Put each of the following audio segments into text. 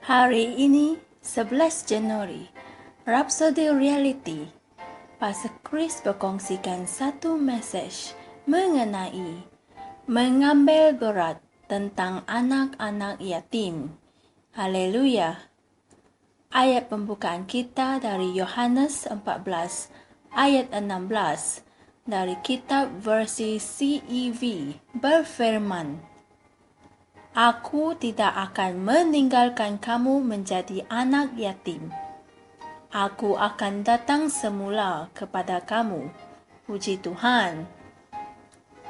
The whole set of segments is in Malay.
Hari ini, 11 Januari, Rhapsody Reality, Pastor Chris berkongsikan satu mesej mengenai mengambil berat tentang anak-anak yatim. Haleluya! Ayat pembukaan kita dari Yohanes 14 ayat 16 dari kitab versi CEV berfirman, Aku tidak akan meninggalkan kamu menjadi anak yatim. Aku akan datang semula kepada kamu. Puji Tuhan.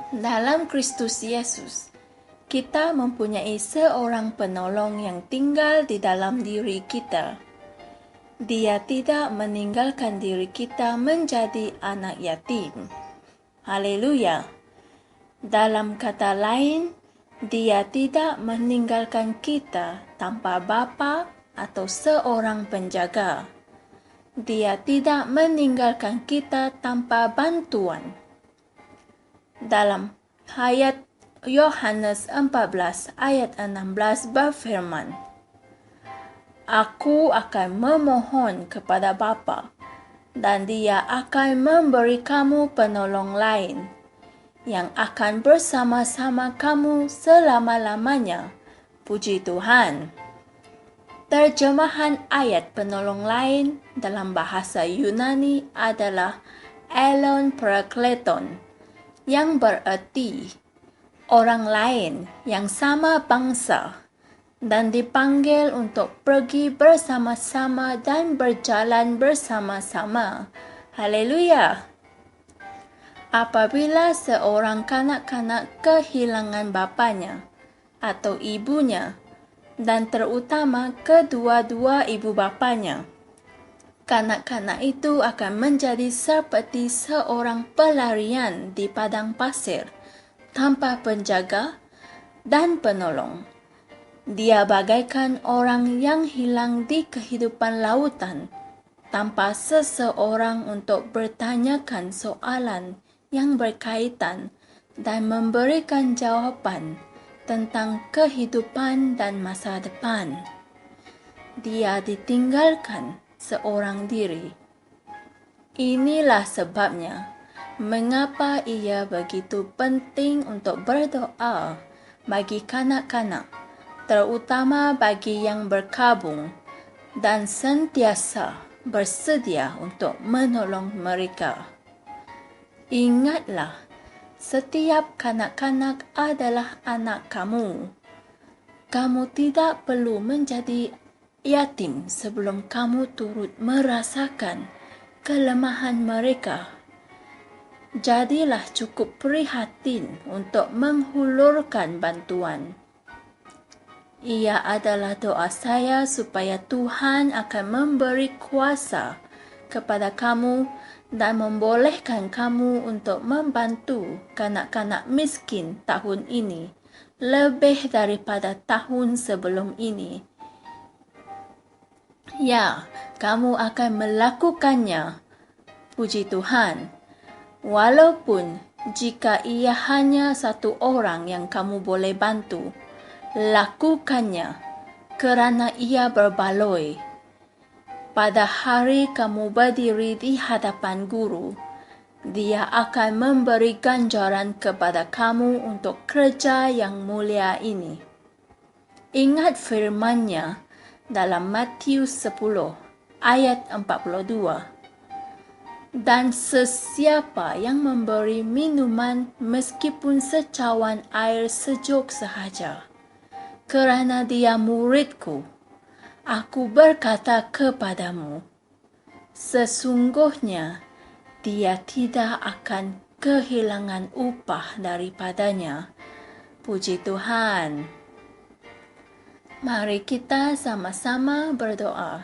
Dalam Kristus Yesus, kita mempunyai seorang penolong yang tinggal di dalam diri kita. Dia tidak meninggalkan diri kita menjadi anak yatim. Haleluya. Dalam kata lain, Dia tidak meninggalkan kita tanpa bapa atau seorang penjaga. Dia tidak meninggalkan kita tanpa bantuan. Dalam ayat Yohanes 14 ayat 16 berfirman, Aku akan memohon kepada Bapa, dan Dia akan memberi kamu penolong lain, yang akan bersama-sama kamu selama-lamanya. Puji Tuhan. Terjemahan ayat penolong lain dalam bahasa Yunani adalah Elon Parakleton, yang bererti orang lain yang sama bangsa dan dipanggil untuk pergi bersama-sama dan berjalan bersama-sama. Haleluya! Apabila seorang kanak-kanak kehilangan bapanya atau ibunya, dan terutama kedua-dua ibu bapanya, kanak-kanak itu akan menjadi seperti seorang pelarian di padang pasir, tanpa penjaga dan penolong. Dia bagaikan orang yang hilang di kehidupan lautan, tanpa seseorang untuk bertanyakan soalan yang berkaitan dan memberikan jawaban tentang kehidupan dan masa depan. Dia ditinggalkan seorang diri. Inilah sebabnya mengapa ia begitu penting untuk berdoa bagi kanak-kanak, terutama bagi yang berkabung, dan sentiasa bersedia untuk menolong mereka. Ingatlah, setiap kanak-kanak adalah anak kamu. Kamu tidak perlu menjadi yatim sebelum kamu turut merasakan kelemahan mereka. Jadilah cukup prihatin untuk menghulurkan bantuan. Ia adalah doa saya supaya Tuhan akan memberi kuasa kepada kamu dan membolehkan kamu untuk membantu kanak-kanak miskin tahun ini lebih daripada tahun sebelum ini. Ya, kamu akan melakukannya. Puji Tuhan. Walaupun jika ia hanya satu orang yang kamu boleh bantu, lakukannya kerana ia berbaloi. Pada hari kamu berdiri di hadapan guru, dia akan memberi ganjaran kepada kamu untuk kerja yang mulia ini. Ingat firman-Nya dalam Matius 10 ayat 42. Dan sesiapa yang memberi minuman meskipun secawan air sejuk sahaja, kerana dia muridku, aku berkata kepadamu, sesungguhnya dia tidak akan kehilangan upah daripadanya. Puji Tuhan. Mari kita sama-sama berdoa.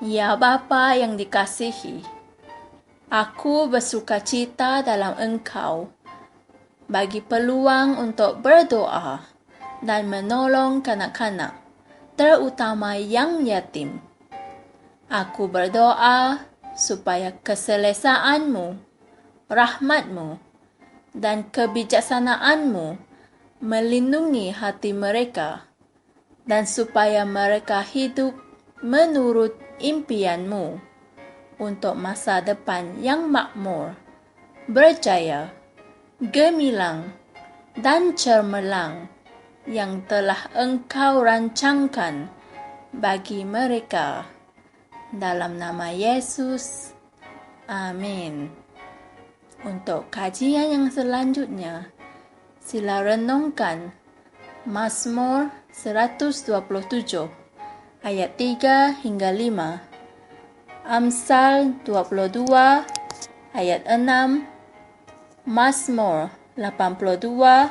Ya Bapa yang dikasihi, aku bersukacita dalam Engkau bagi peluang untuk berdoa dan menolong kanak-kanak, terutama yang yatim. Aku berdoa supaya keselesaan-Mu, rahmat-Mu, dan kebijaksanaan-Mu melindungi hati mereka dan supaya mereka hidup menurut impian-Mu untuk masa depan yang makmur, berjaya, gemilang, dan cemerlang yang telah Engkau rancangkan bagi mereka. Dalam nama Yesus, amin. Untuk kajian yang selanjutnya, sila renungkan Mazmur 127 ayat 3 hingga 5, Amsal 22 ayat 6, Mazmur 82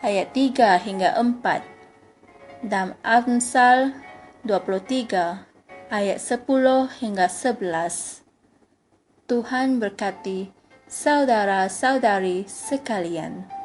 ayat 3 hingga 4, dan Amsal 23 ayat 10 hingga 11. Tuhan berkati saudara-saudari sekalian.